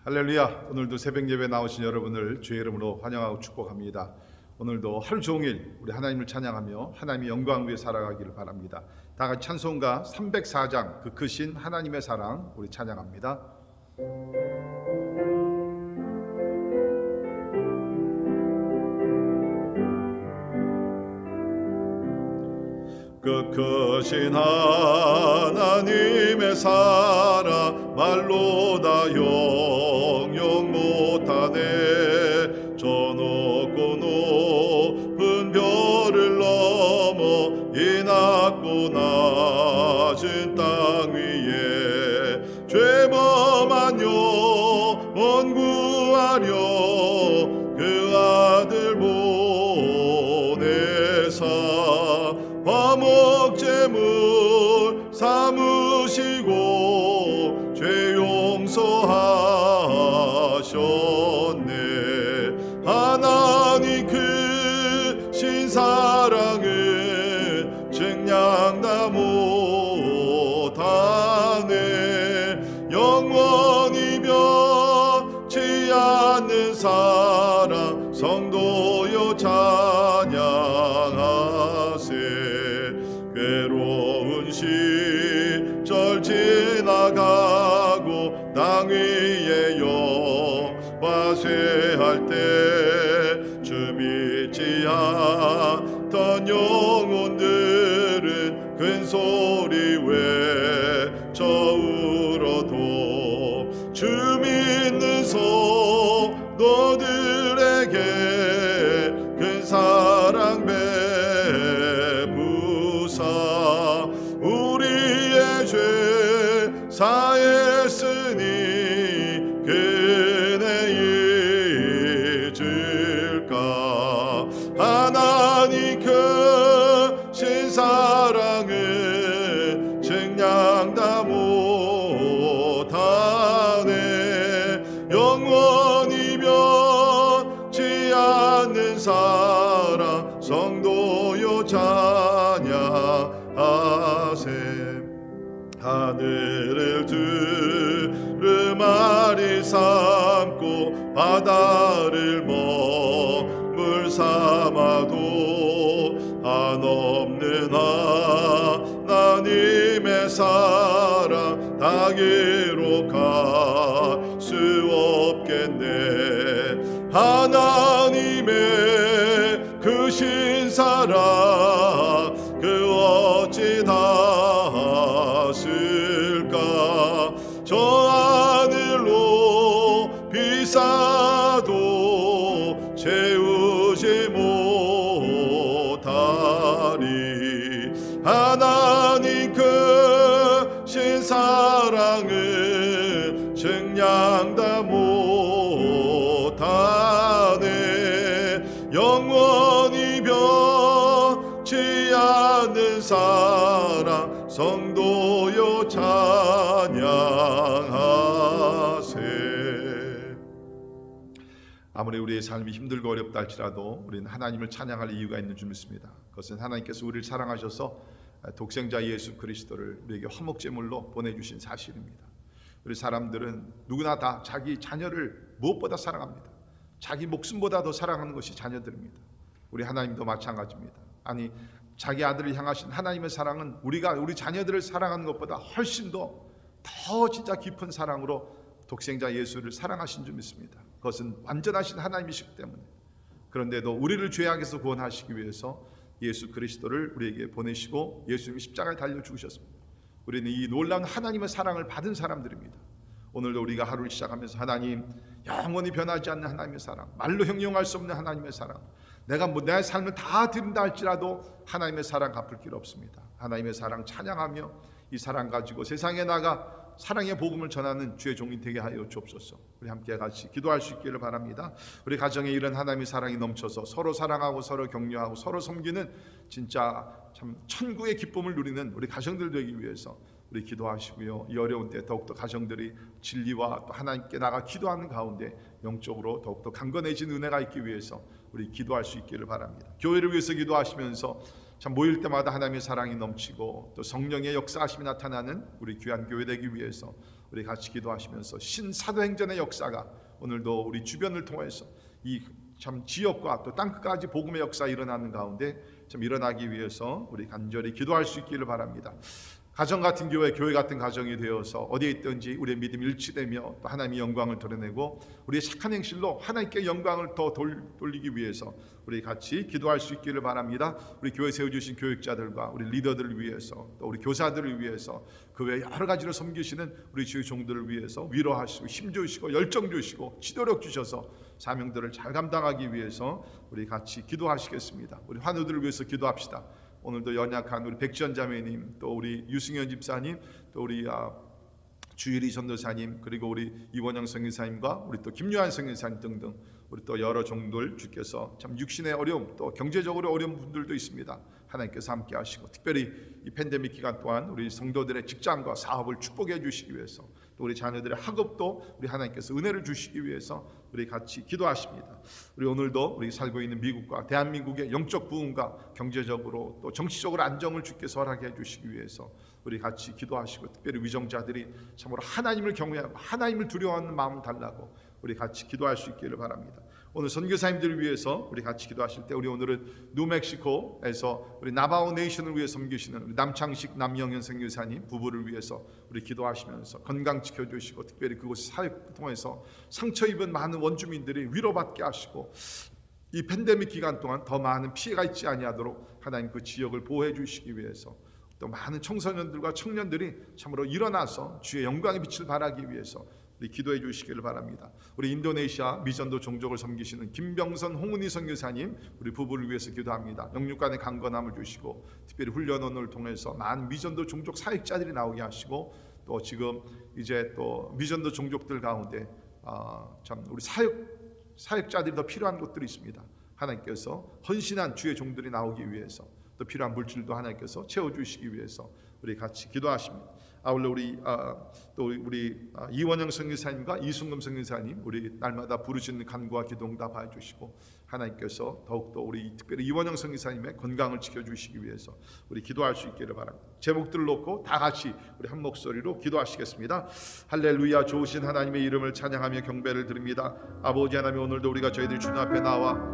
할렐루야. 오늘도 새벽 예배 나오신 여러분을 주의 이름으로 환영하고 축복합니다. 오늘도 하루 종일 우리 하나님을 찬양하며 하나님의 영광 위에 살아가기를 바랍니다. 다 같이 찬송가 304장 그 크신 하나님의 사랑 우리 찬양합니다. 그 크신 하나님의 사랑 말로 다 영영 못하네. 저 높고 높은 별을 넘어 이 낮고 낮은 땅 위에 죄범한 영혼 구하려 그 아들 보내사 화목제물 삼으시고 죄 용서하셨네. 하나님 크신 사랑은 증량다 못하네. 영원히 변치 않는 사랑 성도여 찬양하세. 괴로운 시절 지나가고 땅 위에 영화 쇠할 때 주 믿지 않던 영혼들은 큰 소리 외쳐 울어도 주 믿는 성도들에게 큰 사랑 우리의 죄 사했으니 그네 잊을까. 하나님 크신 사랑은 증량다 못하네. 영원히 변치 않는 사랑 성도여 찬양하세. 하늘을 두루마리 삼고 바다를 먹물 삼아도 한없는 하나님의 사랑 다 기록할 수 없겠네. 하나님의 크신 사랑 그 어찌 닿았을까. 저 하늘로 비싸도 채우지 못하리. 하나님 크신 사랑은 증량다 못하네. 영원히 변치 않는 사랑 성도여 찬양하세. 아무리 우리의 삶이 힘들고 어렵다 할지라도 우리는 하나님을 찬양할 이유가 있는 줄 믿습니다. 그것은 하나님께서 우리를 사랑하셔서 독생자 예수 그리스도를 우리에게 화목제물로 보내주신 사실입니다. 우리 사람들은 누구나 다 자기 자녀를 무엇보다 사랑합니다. 자기 목숨보다 더 사랑하는 것이 자녀들입니다. 우리 하나님도 마찬가지입니다. 아니, 자기 아들을 향하신 하나님의 사랑은 우리가 우리 자녀들을 사랑하는 것보다 훨씬 더 진짜 깊은 사랑으로 독생자 예수를 사랑하신 줄 믿습니다. 그것은 완전하신 하나님이시기 때문에. 그런데도 우리를 죄악에서 구원하시기 위해서 예수 그리스도를 우리에게 보내시고 예수님이 십자가에 달려 죽으셨습니다. 우리는 이 놀라운 하나님의 사랑을 받은 사람들입니다. 오늘도 우리가 하루를 시작하면서 하나님, 영원히 변하지 않는 하나님의 사랑, 말로 형용할 수 없는 하나님의 사랑, 내가 내 삶을 다 드린다 할지라도 하나님의 사랑 갚을 길 없습니다. 하나님의 사랑 찬양하며 이 사랑 가지고 세상에 나가 사랑의 복음을 전하는 주의 종이 되게 하여 주옵소서. 우리 함께 같이 기도할 수 있기를 바랍니다. 우리 가정에 이런 하나님의 사랑이 넘쳐서 서로 사랑하고 서로 격려하고 서로 섬기는 진짜 참 천국의 기쁨을 누리는 우리 가정들 되기 위해서 우리 기도하시고요. 이 어려운 때 더욱더 가정들이 진리와 또 하나님께 나가 기도하는 가운데 영적으로 더욱더 강건해진 은혜가 있기 위해서 우리 기도할 수 있기를 바랍니다. 교회를 위해서 기도하시면서 참 모일 때마다 하나님의 사랑이 넘치고 또 성령의 역사하심이 나타나는 우리 귀한 교회 되기 위해서 우리 같이 기도하시면서 신사도행전의 역사가 오늘도 우리 주변을 통해서 이 참 지역과 또 땅끝까지 복음의 역사 일어나는 가운데 참 일어나기 위해서 우리 간절히 기도할 수 있기를 바랍니다. 가정 같은 교회, 교회 같은 가정이 되어서 어디에 있든지 우리의 믿음이 일치되며 또 하나님의 영광을 드러내고 우리의 착한 행실로 하나님께 영광을 더 돌리기 위해서 우리 같이 기도할 수 있기를 바랍니다. 우리 교회 세워주신 교육자들과 우리 리더들을 위해서 또 우리 교사들을 위해서 그 외 여러 가지로 섬기시는 우리 주의 종들을 위해서 위로하시고 힘주시고 열정 주시고 지도력 주셔서 사명들을 잘 감당하기 위해서 우리 같이 기도하시겠습니다. 우리 환우들을 위해서 기도합시다. 오늘도 연약한 우리 백지연 자매님, 또 우리 유승현 집사님, 또 우리 주일이 전도사님, 그리고 우리 이원영 성교사님과 우리 또 김요한 성교사님 등등 우리 또 여러 종들 주께서 참 육신의 어려움 또 경제적으로 어려운 분들도 있습니다. 하나님께서 함께 하시고 특별히 이 팬데믹 기간 동안 우리 성도들의 직장과 사업을 축복해 주시기 위해서 또 우리 자녀들의 학업도 우리 하나님께서 은혜를 주시기 위해서 우리 같이 기도하십니다. 우리 오늘도 우리 살고 있는 미국과 대한민국의 영적 부흥과 경제적으로 또 정치적으로 안정을 주께서 허락해 주시기 위해서 우리 같이 기도하시고 특별히 위정자들이 참으로 하나님을 경외하고 하나님을 두려워하는 마음을 달라고 우리 같이 기도할 수 있기를 바랍니다. 오늘 선교사님들을 위해서 우리 같이 기도하실 때 우리 오늘은 뉴멕시코에서 우리 나바오 네이션을 위해 섬기시는 우리 남창식 남영현 선교사님 부부를 위해서 우리 기도하시면서 건강 지켜주시고 특별히 그곳 사역을 통해서 상처 입은 많은 원주민들이 위로받게 하시고 이 팬데믹 기간 동안 더 많은 피해가 있지 아니하도록 하나님 그 지역을 보호해 주시기 위해서 또 많은 청소년들과 청년들이 참으로 일어나서 주의 영광의 빛을 발하기 위해서 우리 기도해 주시기를 바랍니다. 우리 인도네시아 미전도 종족을 섬기시는 김병선 홍은희 선교사님 우리 부부를 위해서 기도합니다. 영육간의 강건함을 주시고 특별히 훈련원을 통해서 많은 미전도 종족 사역자들이 나오게 하시고 또 지금 이제 또 미전도 종족들 가운데 참 우리 사역자들이 더 필요한 곳들이 있습니다. 하나님께서 헌신한 주의 종들이 나오기 위해서 또 필요한 물질도 하나님께서 채워주시기 위해서 우리 같이 기도하십니다. 아울러 우리 이원영 선교사님과 이순금 선교사님 우리 날마다 부르시는 간구와 기도 응답하여 주시고 하나님께서 더욱더 우리 특별히 이원영 선교사님의 건강을 지켜주시기 위해서 우리 기도할 수 있기를 바랍니다. 제목들을 놓고 다 같이 우리 한 목소리로 기도하시겠습니다. 할렐루야. 좋으신 하나님의 이름을 찬양하며 경배를 드립니다. 아버지 하나님, 오늘도 우리가 저희들 주님 앞에 나와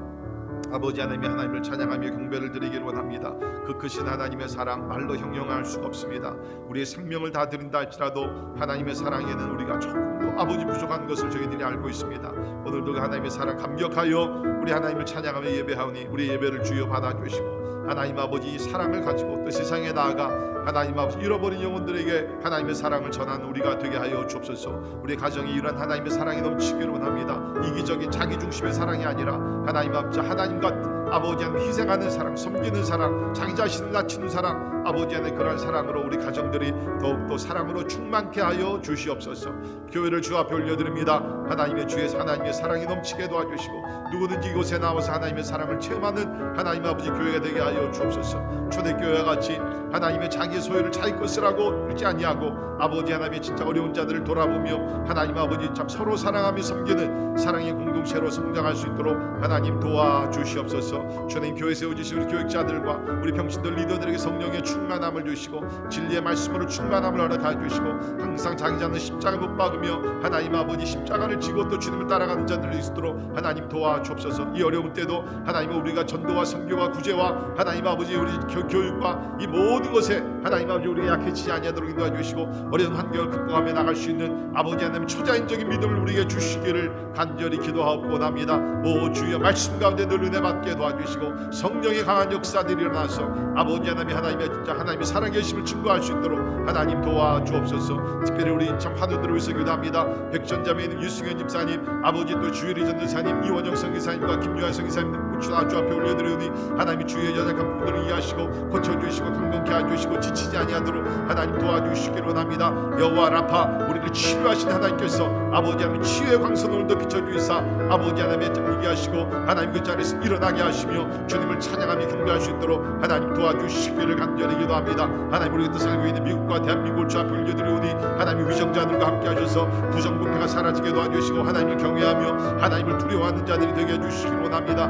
아버지 하나님의 하나님을 찬양하며 경배를 드리기를 원합니다. 그 크신 하나님의 사랑 말로 형용할 수가 없습니다. 우리의 생명을 다 드린다 할지라도 하나님의 사랑에는 우리가 조금도 아버지 부족한 것을 저희들이 알고 있습니다. 오늘도 그 하나님의 사랑 감격하여 우리 하나님을 찬양하며 예배하오니 우리 예배를 주여 받아주시고 하나님 아버지 이 사랑을 가지고 또 세상에 나아가 하나님 아버지 잃어버린 영혼들에게 하나님의 사랑을 전하는 우리가 되게 하여 주옵소서. 우리 가정이 이런 하나님의 사랑이 넘치기를 원합니다. 이기적인 자기중심의 사랑이 아니라 하나님 아버지 하나님과 아버지 하나님 희생하는 사랑, 섬기는 사랑, 자기 자신을 낮추는 사랑, 아버지 하나님 그런 사랑으로 우리 가정들이 더욱더 사랑으로 충만케 하여 주시옵소서. 교회를 주 앞에 올려드립니다. 하나님의 주에서 하나님의 사랑이 넘치게 도와주시고 누구든지 이곳에 나와서 하나님의 사랑을 체험하는 하나님 아버지 교회가 되게 하여 주옵소서. 초대교회와 같이 하나님의 자기의 소유를 자기 것을 하고 그렇지 아니하고 아버지 하나님의 진짜 어려운 자들을 돌아보며 하나님 아버지 참 서로 사랑하며 섬기는 사랑의 공동체로 성장할 수 있도록 하나님 도와주시옵소서. 주님 교회 세워주신 우리 교육자들과 우리 병신들 리더들에게 성령의 충만함을 주시고 진리의 말씀으로 충만함을 허락하여 주시고 항상 자기 자는 십자가 못 박으며 하나님 아버지 십자가를 지고 또 주님을 따라가는 자들이 있도록 하나님 도와주옵소서. 이 어려운 때도 하나님 우리가 전도와 선교와 구제와 하나님 아버지 우리 교육과 이 모든 것에 하나님 아버지 우리가 약해지지 아니하도록 인도해 주시고 어려운 환경을 극복하며 나갈 수 있는 아버지 하나님 초자연적인 믿음을 우리에게 주시기를 간절히 기도하고 원합니다. 오 주여 말씀 가운데 늘 은혜 받게 도와주시고 성령의 강한 역사들이 일어나서 아버지 하나님의 진짜 하나님의 살아계심을 증거할 수 있도록 하나님 도와주옵소서. 특별히 우리 참 환우들을 위해서 기도합니다. 백전자매 있는 유승현 집사님, 아버지 또 주일이 전도사님, 이원영 선교사님과 김요한 선교사님 주 앞에 올려드리오니 하나님이 주의 연약한 분들을 이해하시고 고쳐주시고 강건케 해주시고 지치지 아니하도록 하나님 도와주시기를 원합니다. 여호와 라파 우리를 치유하신 하나님께서 아버지 하나님 치유의 광선을 오늘도 비춰주시사 아버지 하나님의 이게 하시고 하나님 그 자리에서 일어나게 하시며 주님을 찬양하며 경배할 수 있도록 하나님 도와주시기를 간절히 기도합니다. 하나님 우리가 또 살고 있는 미국과 대한민국을 주 앞에 올려드리오니 하나님 위정자들과 함께 하셔서 부정부패가 사라지게 도와주시고 하나님을 경외하며 하나님을 두려워하는 자들이 되게 해주시기를 원합니다.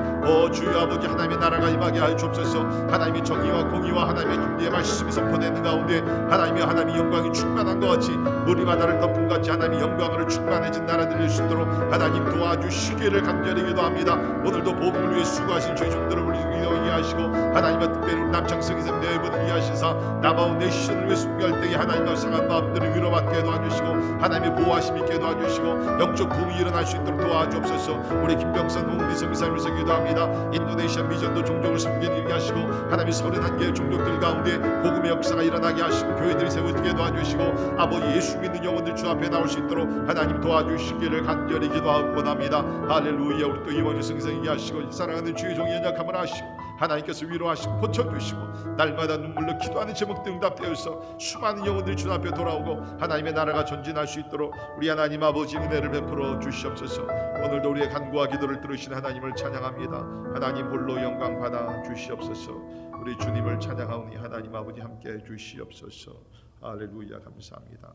주여 아버지 하나님의 나라가 임하게 하여 주옵소서. 하나님의 정의와 공의와 하나님의 준비의 말씀이 선포되는 가운데 하나님의 영광이 충만한 것 같이 물이 바다를 덮은 것 같이 하나님의 영광으로 충만해진 나라들이 될 수 있도록 하나님 도와주시기를 간절히 기도합니다. 오늘도 복음을 위해 수고하신 저희 종들을 우리에게 하시고 하나님의 특별히 남창성 이생 네분을 이해하시사 나바온 내시션을 위해 순교할 때에 하나님의 상한 마음들을 위로받게 도와주시고 하나님의 보호하심 있게 도와주시고 영적 부흥이 일어날 수 있도록 도와주옵소서. 우리 김병선 홍리성 이사님을 기도합니다. 인도네시아 미전도 종족을 섬기는 일게 하시고 하나님의 31개의 종족들 가운데 복음의 역사가 일어나게 하시고 교회들이 세워지게 도와주시고 아버지 예수 믿는 영혼들 주 앞에 나올 수 있도록 하나님 도와주시기를 간절히 기도하고 원합니다. 할렐루야. 우리 또 이원주 성생이게 하시고 사랑하는 주의 종이 연약함을 하시고 하나님께서 위로하시고 고쳐주시고 날마다 눈물로 기도하는 제목들 응답되어서 수많은 영혼들이 주 앞에 돌아오고 하나님의 나라가 전진할 수 있도록 우리 하나님 아버지 은혜를 베풀어 주시옵소서. 오늘도 우리의 간구와 기도를 들으신 하나님을 찬양합니다. 하나님 홀로 영광 받아 주시옵소서. 우리 주님을 찬양하오니 하나님 아버지 함께 주시옵소서. 할렐루야. 감사합니다.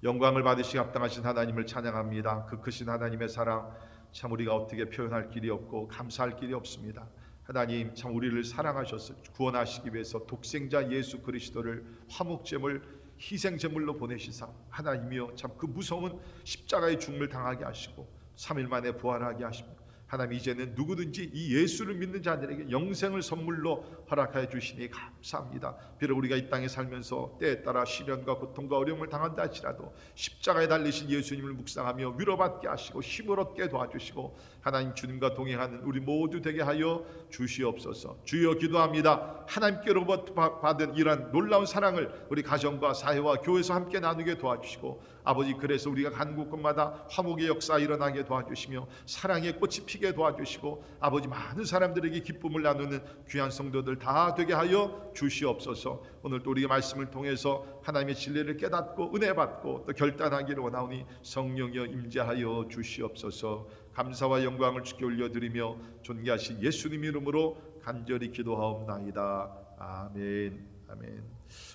영광을 받으시기 합당하신 하나님을 찬양합니다. 그 크신 하나님의 사랑 참 우리가 어떻게 표현할 길이 없고 감사할 길이 없습니다. 하나님 참 우리를 사랑하셔서 구원하시기 위해서 독생자 예수 그리스도를 화목제물 희생제물로 보내시사 하나님이여 참 그 무서운 십자가의 죽음을 당하게 하시고 3일 만에 부활하게 하십니다. 하나님 이제는 누구든지 이 예수를 믿는 자들에게 영생을 선물로 허락하여 주시니 감사합니다. 비록 우리가 이 땅에 살면서 때에 따라 시련과 고통과 어려움을 당한다 할지라도 십자가에 달리신 예수님을 묵상하며 위로받게 하시고 힘을 얻게 도와주시고 하나님 주님과 동행하는 우리 모두 되게 하여 주시옵소서. 주여 기도합니다. 하나님께로부터 받은 이러한 놀라운 사랑을 우리 가정과 사회와 교회에서 함께 나누게 도와주시고 아버지 그래서 우리가 가는 곳곳마다 화목의 역사 일어나게 도와주시며 사랑의 꽃이 피게 도와주시고 아버지 많은 사람들에게 기쁨을 나누는 귀한 성도들 다 되게 하여 주시옵소서. 오늘 또 우리의 말씀을 통해서 하나님의 진리를 깨닫고 은혜 받고 또 결단하기를 원하오니 성령이여 임재하여 주시옵소서. 감사와 영광을 주께 올려드리며 존귀하신 예수님 이름으로 간절히 기도하옵나이다. 아멘. 아멘.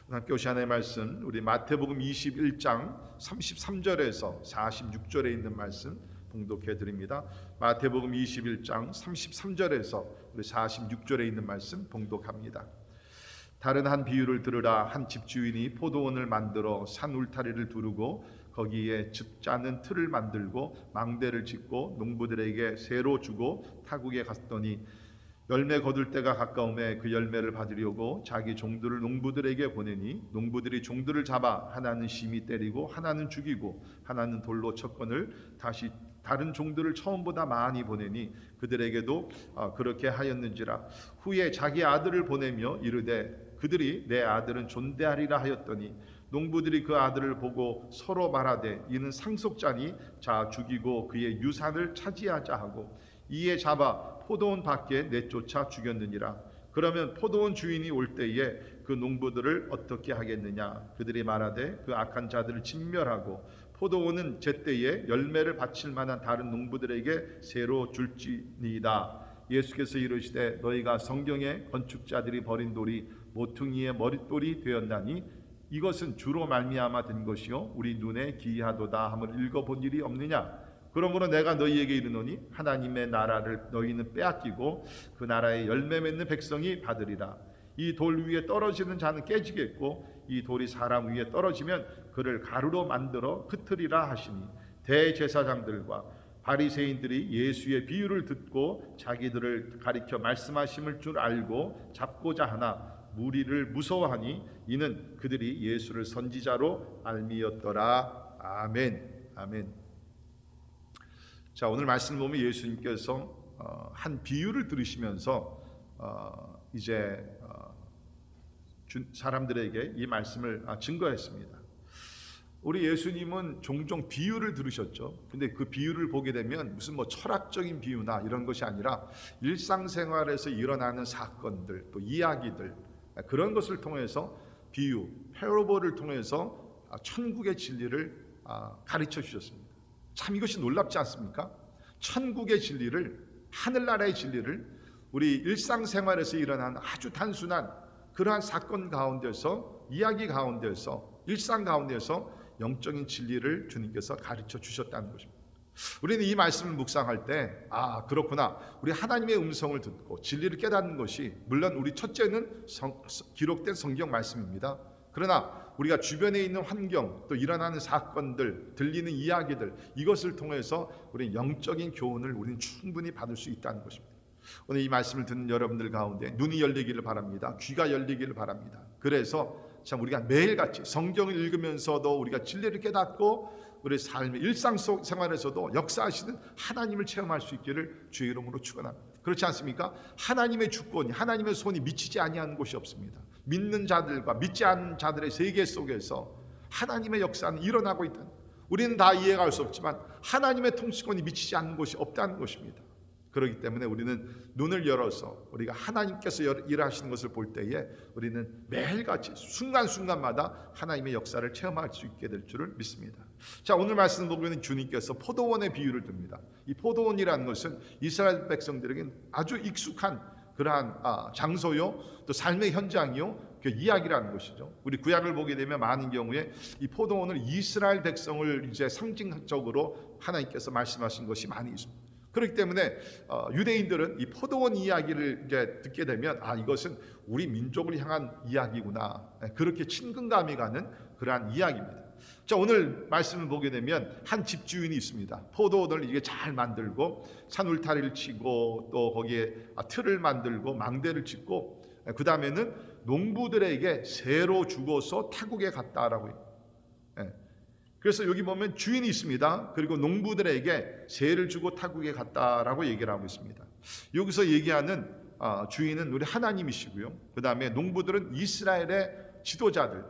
함께 오신 하나님의 말씀 우리 마태복음 21장 33절에서 46절에 있는 말씀 봉독해 드립니다. 마태복음 21장 33절에서 우리 46절에 있는 말씀 봉독합니다. 다른 한 비유를 들으라. 한 집주인이 포도원을 만들어 산 울타리를 두르고 거기에 즙 짜는 틀을 만들고 망대를 짓고 농부들에게 새로 주고 타국에 갔더니 열매 거둘 때가 가까움에 그 열매를 받으려고 자기 종들을 농부들에게 보내니 농부들이 종들을 잡아 하나는 심히 때리고 하나는 죽이고 하나는 돌로 쳤거늘 다시 다른 종들을 처음보다 많이 보내니 그들에게도 그렇게 하였는지라. 후에 자기 아들을 보내며 이르되 그들이 내 아들은 존대하리라 하였더니 농부들이 그 아들을 보고 서로 말하되 이는 상속자니 자 죽이고 그의 유산을 차지하자 하고 이에 잡아 포도원 밖에 내쫓아 죽였느니라. 그러면 포도원 주인이 올 때에 그 농부들을 어떻게 하겠느냐. 그들이 말하되 그 악한 자들을 진멸하고 포도원은 제때에 열매를 바칠 만한 다른 농부들에게 새로 줄지니이다. 예수께서 이르시되 너희가 성경에 건축자들이 버린 돌이 모퉁이의 머릿돌이 되었나니 이것은 주로 말미암아 된 것이요 우리 눈에 기이하도다 함을 읽어본 일이 없느냐. 그러므로 내가 너희에게 이르노니 하나님의 나라를 너희는 빼앗기고 그 나라의 열매 맺는 백성이 받으리라. 이 돌 위에 떨어지는 자는 깨지겠고 이 돌이 사람 위에 떨어지면 그를 가루로 만들어 흩으리라 하시니 대제사장들과 바리새인들이 예수의 비유를 듣고 자기들을 가리켜 말씀하심을 줄 알고 잡고자 하나 무리를 무서워하니 이는 그들이 예수를 선지자로 알미었더라. 아멘. 아멘. 자, 오늘 말씀을 보면 예수님께서 한 비유를 들으시면서 이제 사람들에게 이 말씀을 증거했습니다. 우리 예수님은 종종 비유를 들으셨죠. 근데 그 비유를 보게 되면 무슨 철학적인 비유나 이런 것이 아니라 일상생활에서 일어나는 사건들 또 이야기들 그런 것을 통해서 비유, 패러블을 통해서 천국의 진리를 가르쳐 주셨습니다. 참 이것이 놀랍지 않습니까? 천국의 진리를, 하늘나라의 진리를 우리 일상생활에서 일어나는 아주 단순한 그러한 사건 가운데서, 이야기 가운데서, 일상 가운데서 영적인 진리를 주님께서 가르쳐 주셨다는 것입니다. 우리는 이 말씀을 묵상할 때 그렇구나, 우리 하나님의 음성을 듣고 진리를 깨닫는 것이 물론 우리 첫째는 기록된 성경 말씀입니다. 그러나 우리가 주변에 있는 환경, 또 일어나는 사건들, 들리는 이야기들, 이것을 통해서 우리 영적인 교훈을 우리는 충분히 받을 수 있다는 것입니다. 오늘 이 말씀을 듣는 여러분들 가운데 눈이 열리기를 바랍니다. 귀가 열리기를 바랍니다. 그래서 참 우리가 매일같이 성경을 읽으면서도 우리가 진리를 깨닫고 우리 삶의 일상 속 생활에서도 역사하시는 하나님을 체험할 수 있기를 주의 이름으로 축원합니다. 그렇지 않습니까? 하나님의 주권이, 하나님의 손이 미치지 아니하는 곳이 없습니다. 믿는 자들과 믿지 않는 자들의 세계 속에서 하나님의 역사는 일어나고 있다. 우리는 다 이해가 할 수 없지만 하나님의 통치권이 미치지 않는 곳이 없다는 것입니다. 그렇기 때문에 우리는 눈을 열어서 우리가 하나님께서 일하시는 것을 볼 때에 우리는 매일같이 순간순간마다 하나님의 역사를 체험할 수 있게 될 줄을 믿습니다. 자, 오늘 말씀 보면 주님께서 포도원의 비유를 듭니다. 이 포도원이라는 것은 이스라엘 백성들에게는 아주 익숙한 그러한 장소요, 또 삶의 현장이요, 그 이야기라는 것이죠. 우리 구약을 보게 되면 많은 경우에 이 포도원을 이스라엘 백성을 이제 상징적으로 하나님께서 말씀하신 것이 많이 있습니다. 그렇기 때문에 유대인들은 이 포도원 이야기를 이제 듣게 되면 이것은 우리 민족을 향한 이야기구나, 그렇게 친근감이 가는 그러한 이야기입니다. 자, 오늘 말씀을 보게 되면 한 집주인이 있습니다. 포도원을 이게 잘 만들고 산울타리를 치고 또 거기에 틀을 만들고 망대를 짓고 그 다음에는 농부들에게 새로 주고서 타국에 갔다라고 해요. 그래서 여기 보면 주인이 있습니다. 그리고 농부들에게 세를 주고 타국에 갔다라고 얘기를 하고 있습니다. 여기서 얘기하는 주인은 우리 하나님이시고요. 그 다음에 농부들은 이스라엘의 지도자들,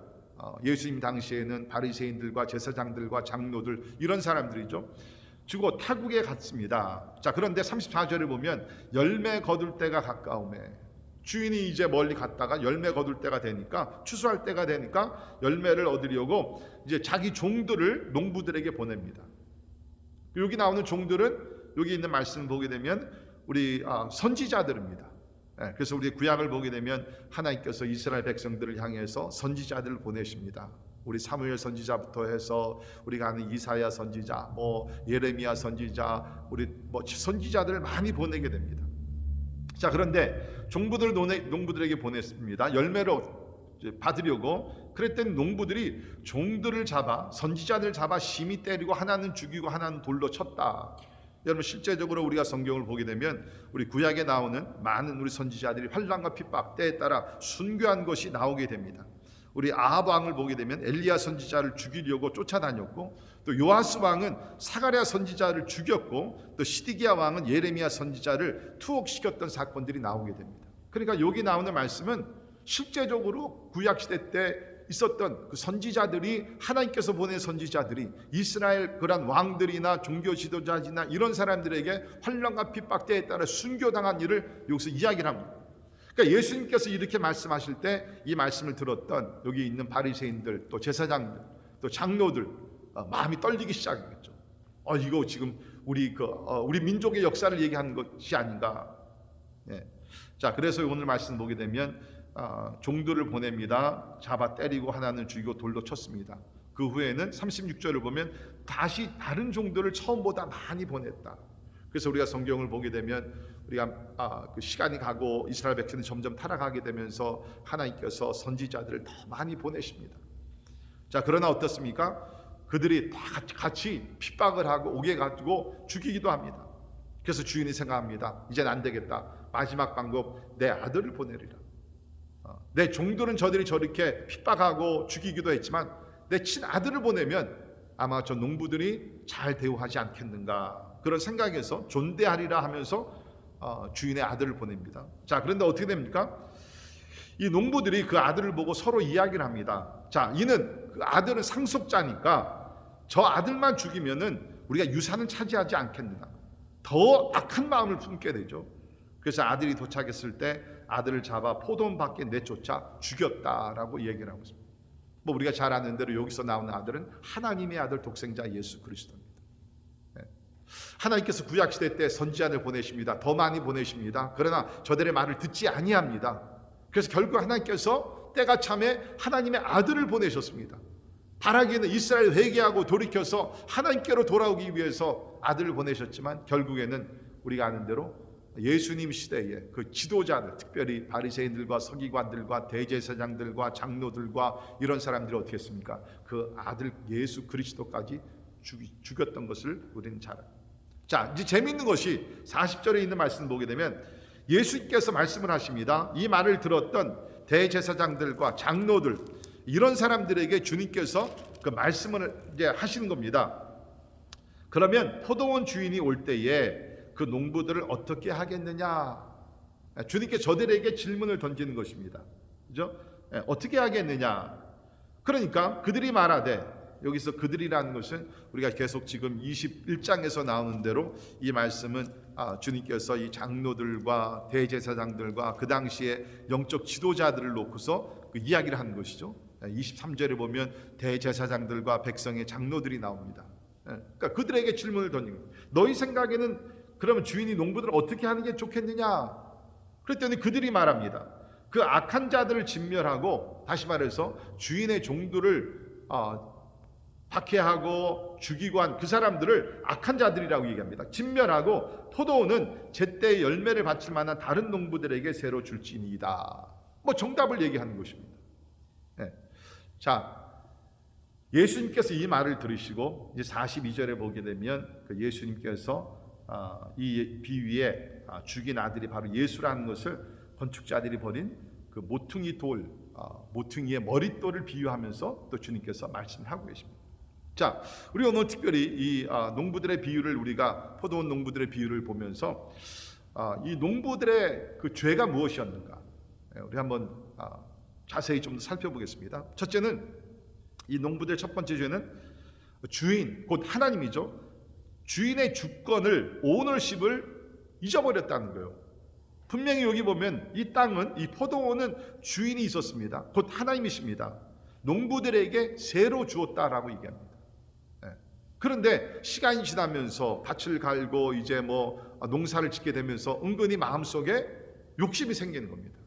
예수님 당시에는 바리새인들과 제사장들과 장로들, 이런 사람들이죠. 주고 타국에 갔습니다. 자, 그런데 34절을 보면 열매 거둘 때가 가까우매, 주인이 이제 멀리 갔다가 열매 거둘 때가 되니까, 추수할 때가 되니까 열매를 얻으려고 이제 자기 종들을 농부들에게 보냅니다. 여기 나오는 종들은 여기 있는 말씀을 보게 되면 우리 선지자들입니다. 그래서 우리 구약을 보게 되면 하나님께서 이스라엘 백성들을 향해서 선지자들을 보내십니다. 우리 사무엘 선지자부터 해서 우리가 아는 이사야 선지자, 예레미야 선지자, 우리 선지자들을 많이 보내게 됩니다. 자, 그런데 종부들 농부들에게 보냈습니다. 열매를 받으려고. 그랬더니 농부들이 종들을 잡아, 선지자들을 잡아 심히 때리고 하나는 죽이고 하나는 돌로 쳤다. 여러분, 실제적으로 우리가 성경을 보게 되면 우리 구약에 나오는 많은 우리 선지자들이 환난과 핍박, 때에 따라 순교한 것이 나오게 됩니다. 우리 아합 왕을 보게 되면 엘리야 선지자를 죽이려고 쫓아다녔고, 또 요아스 왕은 사가랴 선지자를 죽였고, 또 시드기야 왕은 예레미야 선지자를 투옥시켰던 사건들이 나오게 됩니다. 그러니까 여기 나오는 말씀은 실제적으로 구약 시대 때 있었던 그 선지자들이, 하나님께서 보낸 선지자들이 이스라엘 그런 왕들이나 종교 지도자나 이런 사람들에게 환난과 핍박 때에 따라 순교당한 일을 여기서 이야기를 합니다. 그러니까 예수님께서 이렇게 말씀하실 때 이 말씀을 들었던 여기 있는 바리새인들, 또 제사장들, 또 장로들 마음이 떨리기 시작했죠. 이거 지금 우리 민족의 역사를 얘기하는 것이 아닌가. 자, 그래서 오늘 말씀 보게 되면 종들을 보냅니다. 잡아 때리고 하나는 죽이고 돌로 쳤습니다. 그 후에는 36절을 보면 다시 다른 종들을 처음보다 많이 보냈다. 그래서 우리가 성경을 보게 되면 우리가 그 시간이 가고 이스라엘 백성이 점점 타락하게 되면서 하나님께서 선지자들을 더 많이 보내십니다. 자, 그러나 어떻습니까? 그들이 다 같이 핍박을 하고 오게 가지고 죽이기도 합니다. 그래서 주인이 생각합니다. 이젠 안 되겠다. 마지막 방법, 내 아들을 보내리라. 내 종들은 저들이 저렇게 핍박하고 죽이기도 했지만 내 친아들을 보내면 아마 저 농부들이 잘 대우하지 않겠는가, 그런 생각에서 존대하리라 하면서 주인의 아들을 보냅니다. 자, 그런데 어떻게 됩니까? 이 농부들이 그 아들을 보고 서로 이야기를 합니다. 자, 이는 그 아들은 상속자니까 저 아들만 죽이면은 우리가 유산을 차지하지 않겠느냐, 더 악한 마음을 품게 되죠. 그래서 아들이 도착했을 때 아들을 잡아 포도원 밖에 내쫓아 죽였다라고 얘기를 하고 있습니다. 우리가 잘 아는 대로 여기서 나오는 아들은 하나님의 아들 독생자 예수 그리스도입니다. 하나님께서 구약시대 때 선지자를 보내십니다. 더 많이 보내십니다. 그러나 저들의 말을 듣지 아니합니다. 그래서 결국 하나님께서 때가 참에 하나님의 아들을 보내셨습니다. 바라기는 이스라엘 회개하고 돌이켜서 하나님께로 돌아오기 위해서 아들을 보내셨지만 결국에는 우리가 아는 대로 예수님 시대에 그 지도자들, 특별히 바리새인들과 서기관들과 대제사장들과 장로들과 이런 사람들이 어떻게 했습니까? 그 아들 예수 그리스도까지 죽였던 것을 우리는 잘 압니다. 자, 이제 재미있는 것이 40절에 있는 말씀을 보게 되면 예수께서 말씀을 하십니다. 이 말을 들었던 대제사장들과 장로들, 이런 사람들에게 주님께서 그 말씀을 이제 하시는 겁니다. 그러면 포도원 주인이 올 때에 그 농부들을 어떻게 하겠느냐? 주님께 저들에게 질문을 던지는 것입니다. 그죠? 어떻게 하겠느냐? 그러니까 그들이 말하되, 여기서 그들이라는 것은 우리가 계속 지금 21장에서 나오는 대로 이 말씀은 주님께서 이 장로들과 대제사장들과 그 당시에 영적 지도자들을 놓고서 그 이야기를 하는 것이죠. 23절에 보면 대제사장들과 백성의 장로들이 나옵니다. 그러니까 그들에게 질문을 던진 거예요. 너희 생각에는 그러면 주인이 농부들을 어떻게 하는 게 좋겠느냐? 그랬더니 그들이 말합니다. 그 악한 자들을 진멸하고, 다시 말해서 주인의 종들을 박해하고 죽이고 한 그 사람들을 악한 자들이라고 얘기합니다. 진멸하고 포도원은 제때 열매를 바칠 만한 다른 농부들에게 새로 줄지니이다. 뭐 정답을 얘기하는 것입니다. 네. 자, 예수님께서 이 말을 들으시고 이제 42절에 보게 되면 그 예수님께서 이 비유에 죽인 아들이 바로 예수라는 것을 건축자들이 버린 그 모퉁이 돌, 모퉁이의 머릿돌을 비유하면서 또 주님께서 말씀을 하고 계십니다. 자, 우리 오늘 특별히 이 농부들의 비유를, 우리가 포도원 농부들의 비유를 보면서 이 농부들의 그 죄가 무엇이었는가, 우리 한번 자세히 좀 살펴보겠습니다. 첫째는 이 농부들의 첫 번째 죄는 주인, 곧 하나님이죠. 주인의 주권을, 오너십을 잊어버렸다는 거예요. 분명히 여기 보면 이 땅은, 이 포도원은 주인이 있었습니다. 곧 하나님이십니다. 농부들에게 새로 주었다라고 얘기합니다. 그런데 시간이 지나면서 밭을 갈고 이제 뭐 농사를 짓게 되면서 은근히 마음속에 욕심이 생기는 겁니다.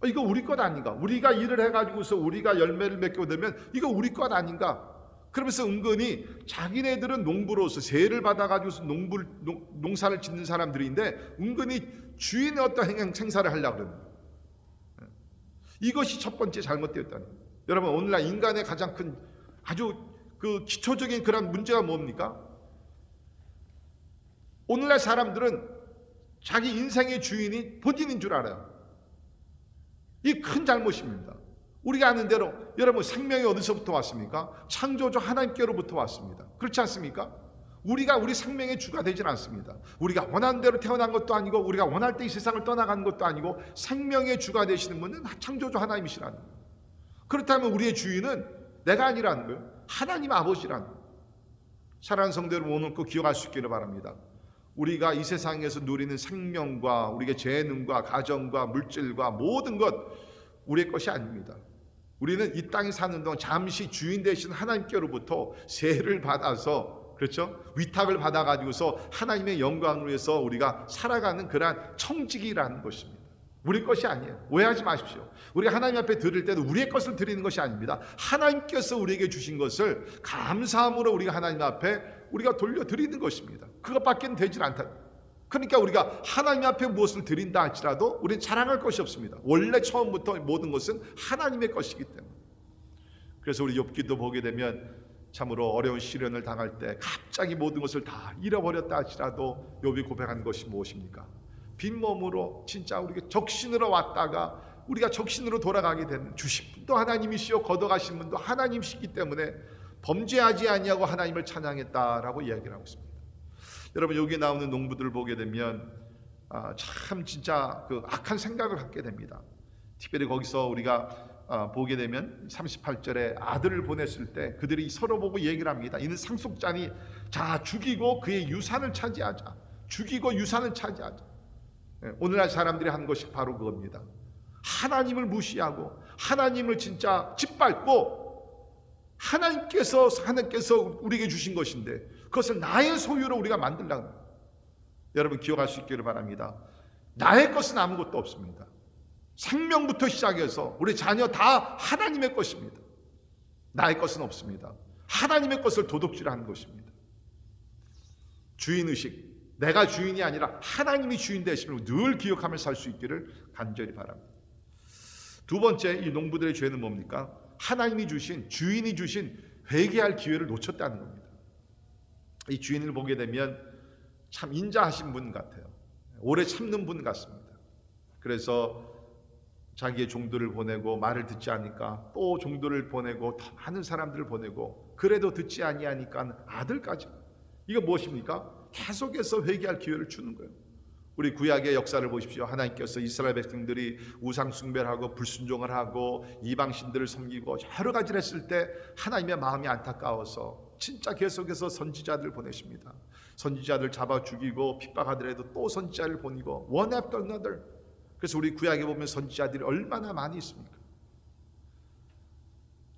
이거 우리 것 아닌가? 우리가 일을 해가지고서 우리가 열매를 맺게 되면 이거 우리 것 아닌가? 그러면서 은근히 자기네들은 농부로서 세를 받아가지고서 농사를 짓는 사람들인데 은근히 주인의 어떤 행사를 하려고 그럽니다. 이것이 첫 번째 잘못되었다는 거예요. 여러분, 오늘날 인간의 가장 큰 아주 그 기초적인 그런 문제가 뭡니까? 오늘날 사람들은 자기 인생의 주인이 본인인 줄 알아요. 이 큰 잘못입니다. 우리가 아는 대로 여러분, 생명이 어디서부터 왔습니까? 창조주 하나님께로부터 왔습니다. 그렇지 않습니까? 우리가 우리 생명의 주가 되질 않습니다. 우리가 원하는 대로 태어난 것도 아니고 우리가 원할 때 이 세상을 떠나가는 것도 아니고 생명의 주가 되시는 분은 창조주 하나님이시라는 거예요. 그렇다면 우리의 주인은 내가 아니라는 거예요. 하나님 아버지라는 거예요. 사랑하는 성도 여러분, 오늘 꼭 기억할 수 있기를 바랍니다. 우리가 이 세상에서 누리는 생명과 우리의 재능과 가정과 물질과 모든 것 우리의 것이 아닙니다. 우리는 이 땅에 사는 동안 잠시 주인 되신 하나님께로부터 세를 받아서, 그렇죠? 위탁을 받아가지고서 하나님의 영광을 위해서 우리가 살아가는 그러한 청지기라는 것입니다. 우리 것이 아니에요. 오해하지 마십시오. 우리가 하나님 앞에 드릴 때도 우리의 것을 드리는 것이 아닙니다. 하나님께서 우리에게 주신 것을 감사함으로 우리가 하나님 앞에 우리가 돌려드리는 것입니다. 그것밖에는 되질 않다. 그러니까 우리가 하나님 앞에 무엇을 드린다 할지라도 우리는 자랑할 것이 없습니다. 원래 처음부터 모든 것은 하나님의 것이기 때문에. 그래서 우리 욥기도 보게 되면 참으로 어려운 시련을 당할 때 갑자기 모든 것을 다 잃어버렸다 할지라도 욥이 고백한 것이 무엇입니까? 빈몸으로 진짜 우리가 적신으로 왔다가 우리가 적신으로 돌아가게 되는, 주신 분도 하나님이시요 걷어가신 분도 하나님이시기 때문에 범죄하지 아니하고 하나님을 찬양했다라고 이야기를 하고 있습니다. 여러분, 여기 나오는 농부들을 보게 되면 참 진짜 그 악한 생각을 갖게 됩니다. 특별히 거기서 우리가 보게 되면 38절에 아들을 보냈을 때 그들이 서로 보고 얘기를 합니다. 이는 상속자니 자 죽이고 그의 유산을 차지하자. 죽이고 유산을 차지하자. 오늘날 사람들이 하는 것이 바로 그겁니다. 하나님을 무시하고 하나님을 진짜 짓밟고 하나님께서 우리에게 주신 것인데 그것을 나의 소유로 우리가 만들려고. 여러분, 기억할 수 있기를 바랍니다. 나의 것은 아무것도 없습니다. 생명부터 시작해서 우리 자녀 다 하나님의 것입니다. 나의 것은 없습니다. 하나님의 것을 도둑질하는 것입니다. 주인의식, 내가 주인이 아니라 하나님이 주인 되심을 늘 기억하며 살 수 있기를 간절히 바랍니다. 두 번째, 이 농부들의 죄는 뭡니까? 하나님이 주신, 주인이 주신 회개할 기회를 놓쳤다는 겁니다. 이 주인을 보게 되면 참 인자하신 분 같아요. 오래 참는 분 같습니다. 그래서 자기의 종들을 보내고 말을 듣지 않으니까 또 종들을 보내고 더 많은 사람들을 보내고 그래도 듣지 아니하니까 아들까지. 이거 무엇입니까? 계속해서 회개할 기회를 주는 거예요. 우리 구약의 역사를 보십시오. 하나님께서 이스라엘 백성들이 우상 숭배를 하고 불순종을 하고 이방신들을 섬기고 여러 가지를 했을 때 하나님의 마음이 안타까워서 진짜 계속해서 선지자들을 보내십니다. 선지자들 잡아 죽이고 핍박하더라도 또 선지자를 보내고 one after another. 그래서 우리 구약에 보면 선지자들이 얼마나 많이 있습니까?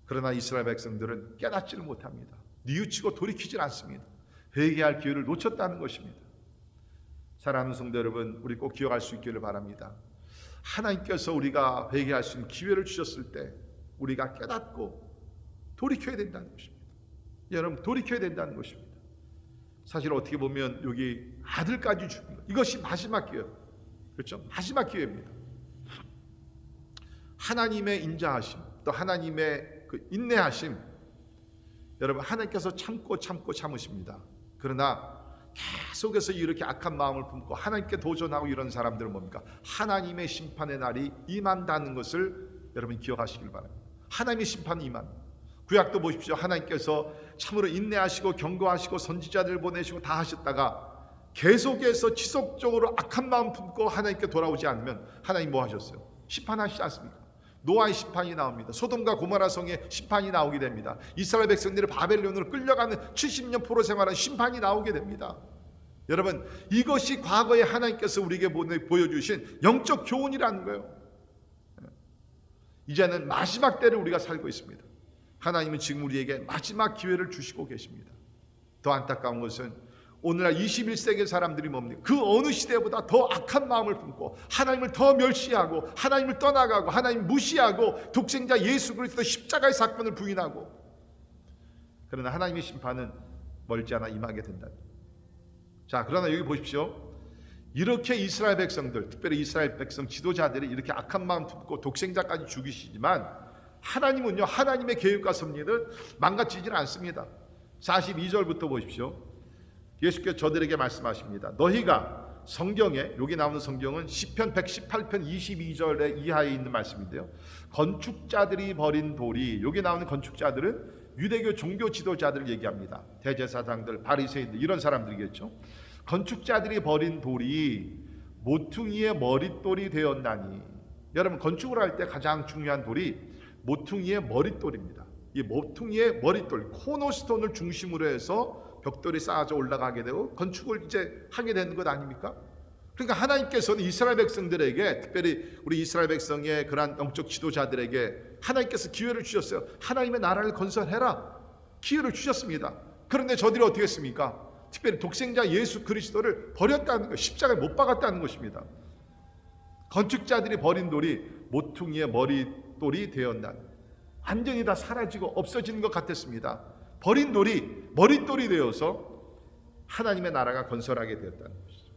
그러나 이스라엘 백성들은 깨닫지를 못합니다. 뉘우치고 돌이키질 않습니다. 회개할 기회를 놓쳤다는 것입니다. 사랑하는 성도 여러분, 우리 꼭 기억할 수 있기를 바랍니다. 하나님께서 우리가 회개할 수 있는 기회를 주셨을 때 우리가 깨닫고 돌이켜야 된다는 것입니다. 여러분, 돌이켜야 된다는 것입니다. 사실 어떻게 보면 여기 아들까지 죽은 것, 이것이 마지막 기회예요. 그렇죠? 마지막 기회입니다. 하나님의 인자하심, 또 하나님의 그 인내하심, 여러분, 하나님께서 참고 참으십니다. 그러나 계속해서 이렇게 악한 마음을 품고 하나님께 도전하고 이런 사람들은 뭡니까? 하나님의 심판의 날이 임한다는 것을 여러분 기억하시길 바랍니다. 하나님의 심판이 임합니다. 구약도 보십시오. 하나님께서 참으로 인내하시고 경고하시고 선지자들 보내시고 다 하셨다가 계속해서 지속적으로 악한 마음 품고 하나님께 돌아오지 않으면 하나님 뭐 하셨어요? 심판하시지 않습니까? 노아의 심판이 나옵니다. 소돔과 고모라 성의 심판이 나오게 됩니다. 이스라엘 백성들이 바벨론으로 끌려가는 70년 포로 생활한 심판이 나오게 됩니다. 여러분, 이것이 과거에 하나님께서 우리에게 보여주신 영적 교훈이라는 거예요. 이제는 마지막 때를 우리가 살고 있습니다. 하나님은 지금 우리에게 마지막 기회를 주시고 계십니다. 더 안타까운 것은 오늘날 21세기 사람들이 뭡니까? 그 어느 시대보다 더 악한 마음을 품고 하나님을 더 멸시하고 하나님을 떠나가고 하나님 무시하고 독생자 예수 그리스도 십자가의 사건을 부인하고, 그러나 하나님의 심판은 멀지 않아 임하게 된다. 자, 그러나 여기 보십시오. 이렇게 이스라엘 백성들, 특별히 이스라엘 백성 지도자들이 이렇게 악한 마음 품고 독생자까지 죽이시지만 하나님은요, 하나님의 계획과 섭리는 망가지질 않습니다. 42절부터 보십시오. 예수께서 저들에게 말씀하십니다. 너희가 성경에, 여기 나오는 성경은 시편 118편 22절의 이하에 있는 말씀인데요, 건축자들이 버린 돌이, 여기 나오는 건축자들은 유대교 종교 지도자들을 얘기합니다. 대제사장들, 바리새인들, 이런 사람들이겠죠. 건축자들이 버린 돌이 모퉁이의 머릿돌이 되었나니. 여러분, 건축을 할 때 가장 중요한 돌이 모퉁이의 머릿돌입니다. 이 모퉁이의 머릿돌, 코너스톤을 중심으로 해서 벽돌이 쌓아져 올라가게 되고 건축을 이제 하게 되는 것 아닙니까? 그러니까 하나님께서는 이스라엘 백성들에게, 특별히 우리 이스라엘 백성의 그러한 영적 지도자들에게 하나님께서 기회를 주셨어요. 하나님의 나라를 건설해라, 기회를 주셨습니다. 그런데 저들이 어떻게 했습니까? 특별히 독생자 예수 그리스도를 버렸다는 것, 십자가에 못 박았다는 것입니다. 건축자들이 버린 돌이 모퉁이의 머릿돌이 되었나니. 완전히 다 사라지고 없어지는 것 같았습니다. 버린 돌이 머릿돌이 되어서 하나님의 나라가 건설하게 되었다는 것이죠.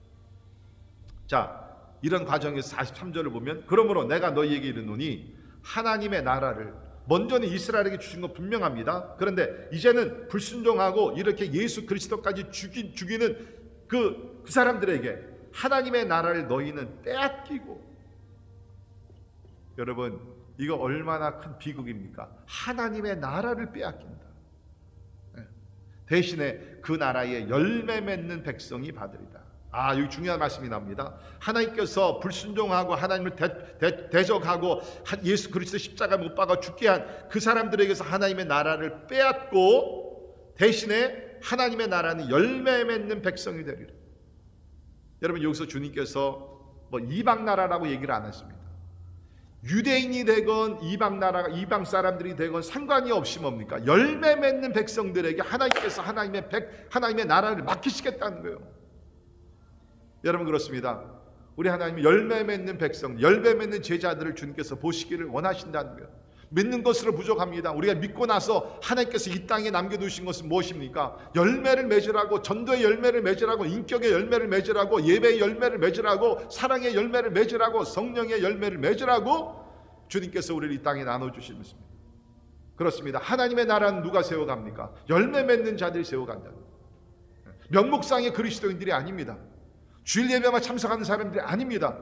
자, 이런 과정에서 43절을 보면, 그러므로 내가 너희에게 이르노니 하나님의 나라를, 먼저는 이스라엘에게 주신 건 분명합니다. 그런데 이제는 불순종하고 이렇게 예수 그리스도까지 죽이는 그 사람들에게 하나님의 나라를 너희는 빼앗기고. 여러분, 이거 얼마나 큰 비극입니까? 하나님의 나라를 빼앗긴다. 대신에 그 나라에 열매 맺는 백성이 받으리라. 아, 여기 중요한 말씀이 나옵니다. 하나님께서 불순종하고 하나님을 대적하고 예수 그리스도 십자가에 못 박아 죽게 한 그 사람들에게서 하나님의 나라를 빼앗고, 대신에 하나님의 나라는 열매 맺는 백성이 되리라. 여러분, 여기서 주님께서 뭐 이방 나라라고 얘기를 안 했습니다. 유대인이 되건 이방 나라, 이방 사람들이 되건 상관이 없이 뭡니까? 열매 맺는 백성들에게 하나님께서 하나님의 나라를 맡기시겠다는 거예요. 여러분, 그렇습니다. 우리 하나님은 열매 맺는 백성, 열매 맺는 제자들을 주님께서 보시기를 원하신다는 거예요. 믿는 것으로 부족합니다. 우리가 믿고 나서 하나님께서 이 땅에 남겨두신 것은 무엇입니까? 열매를 맺으라고, 전도의 열매를 맺으라고, 인격의 열매를 맺으라고, 예배의 열매를 맺으라고, 사랑의 열매를 맺으라고, 성령의 열매를 맺으라고 주님께서 우리를 이 땅에 나눠주신 것입니다. 그렇습니다. 하나님의 나라는 누가 세워갑니까? 열매 맺는 자들이 세워간다. 명목상의 그리스도인들이 아닙니다. 주일 예배만 참석하는 사람들이 아닙니다.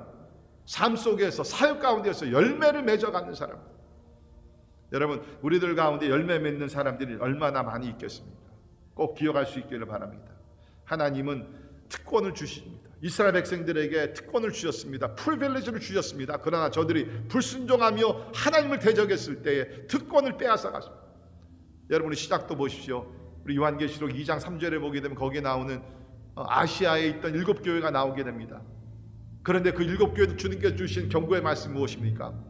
삶 속에서, 사역 가운데서 열매를 맺어가는 사람. 여러분, 우리들 가운데 열매 맺는 사람들이 얼마나 많이 있겠습니까? 꼭 기억할 수 있기를 바랍니다. 하나님은 특권을 주십니다. 이스라엘 백성들에게 특권을 주셨습니다. 프리빌리지를 주셨습니다. 그러나 저들이 불순종하며 하나님을 대적했을 때에 특권을 빼앗아 갔습니다. 여러분의 시작도 보십시오. 우리 요한계시록 2장 3절에 보게 되면 거기에 나오는 아시아에 있던 7교회가 나오게 됩니다. 그런데 그 7교회도 주님께서 주신 경고의 말씀이 무엇입니까?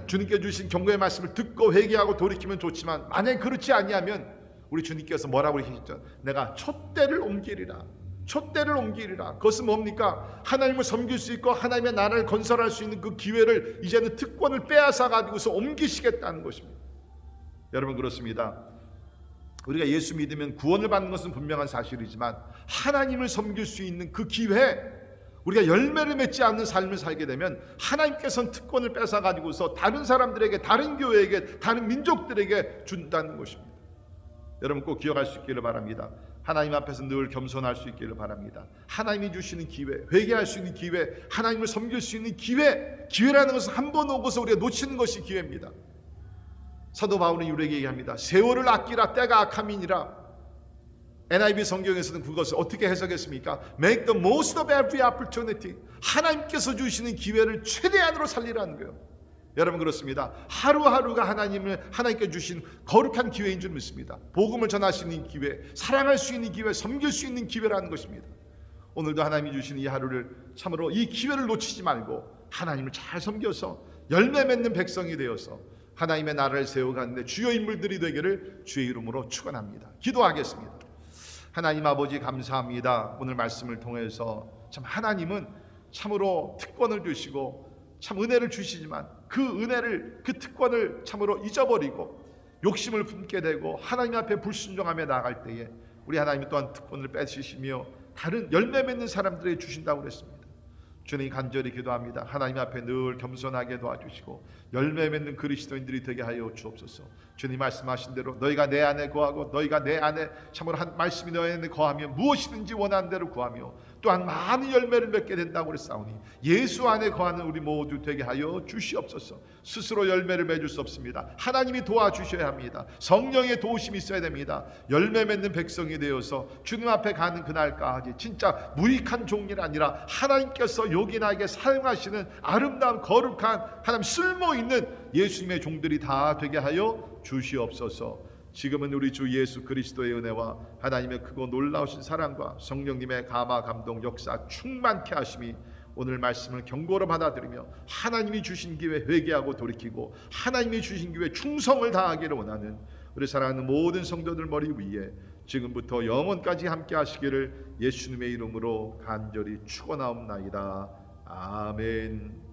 주님께서 주신 경고의 말씀을 듣고 회개하고 돌이키면 좋지만 만약에 그렇지 아니하면 우리 주님께서 뭐라고 하셨죠? 내가 촛대를 옮기리라. 촛대를 옮기리라. 그것은 뭡니까? 하나님을 섬길 수 있고 하나님의 나라를 건설할 수 있는 그 기회를 이제는 특권을 빼앗아 가지고서 옮기시겠다는 것입니다. 여러분, 그렇습니다. 우리가 예수 믿으면 구원을 받는 것은 분명한 사실이지만 하나님을 섬길 수 있는 그 기회, 우리가 열매를 맺지 않는 삶을 살게 되면 하나님께서는 특권을 뺏어 가지고서 다른 사람들에게, 다른 교회에게, 다른 민족들에게 준다는 것입니다. 여러분 꼭 기억할 수 있기를 바랍니다. 하나님 앞에서 늘 겸손할 수 있기를 바랍니다. 하나님이 주시는 기회, 회개할 수 있는 기회, 하나님을 섬길 수 있는 기회라는 것은 한 번 오고서 우리가 놓치는 것이 기회입니다. 사도 바울은 우리에게 얘기합니다. 세월을 아끼라, 때가 악함이니라. NIV 성경에서는 그것을 어떻게 해석했습니까? Make the most of every opportunity. 하나님께서 주시는 기회를 최대한으로 살리라는 거예요. 여러분, 그렇습니다. 하루하루가 하나님께 주신 거룩한 기회인 줄 믿습니다. 복음을 전할 수 있는 기회, 사랑할 수 있는 기회, 섬길 수 있는 기회라는 것입니다. 오늘도 하나님이 주신 이 하루를 참으로 이 기회를 놓치지 말고 하나님을 잘 섬겨서 열매 맺는 백성이 되어서 하나님의 나라를 세워가는데 주요 인물들이 되기를 주의 이름으로 축원합니다. 기도하겠습니다. 하나님 아버지, 감사합니다. 오늘 말씀을 통해서 참 하나님은 참으로 특권을 주시고 참 은혜를 주시지만 그 은혜를, 그 특권을 참으로 잊어버리고 욕심을 품게 되고 하나님 앞에 불순종하며 나아갈 때에 우리 하나님이 또한 특권을 뺏으시며 다른 열매 맺는 사람들에게 주신다고 그랬습니다. 주님, 간절히 기도합니다. 하나님 앞에 늘 겸손하게 도와주시고 열매 맺는 그리스도인들이 되게 하여 주옵소서. 주님 말씀하신 대로 너희가 내 안에 거하고 너희가 내 안에 참으로 한 말씀이 너희 안에 거하면 무엇이든지 원하는 대로 구하며 또한 많은 열매를 맺게 된다고 그랬사오니 예수 안에 거하는 우리 모두 되게 하여 주시옵소서. 스스로 열매를 맺을 수 없습니다. 하나님이 도와주셔야 합니다. 성령의 도우심이 있어야 됩니다. 열매 맺는 백성이 되어서 주님 앞에 가는 그날까지 진짜 무익한 종이 아니라 하나님께서 요긴하게 사용하시는 아름다운 거룩한 하나님 쓸모있는 예수님의 종들이 다 되게 하여 주시옵소서. 지금은 우리 주 예수 그리스도의 은혜와 하나님의 크고 놀라우신 사랑과 성령님의 감화 감동 역사 충만케 하심이 오늘 말씀을 경고로 받아들이며 하나님이 주신 기회 회개하고 돌이키고 하나님이 주신 기회 충성을 다하기를 원하는 우리 사랑하는 모든 성도들 머리 위에 지금부터 영원까지 함께 하시기를 예수님의 이름으로 간절히 축원하옵나이다. 아멘.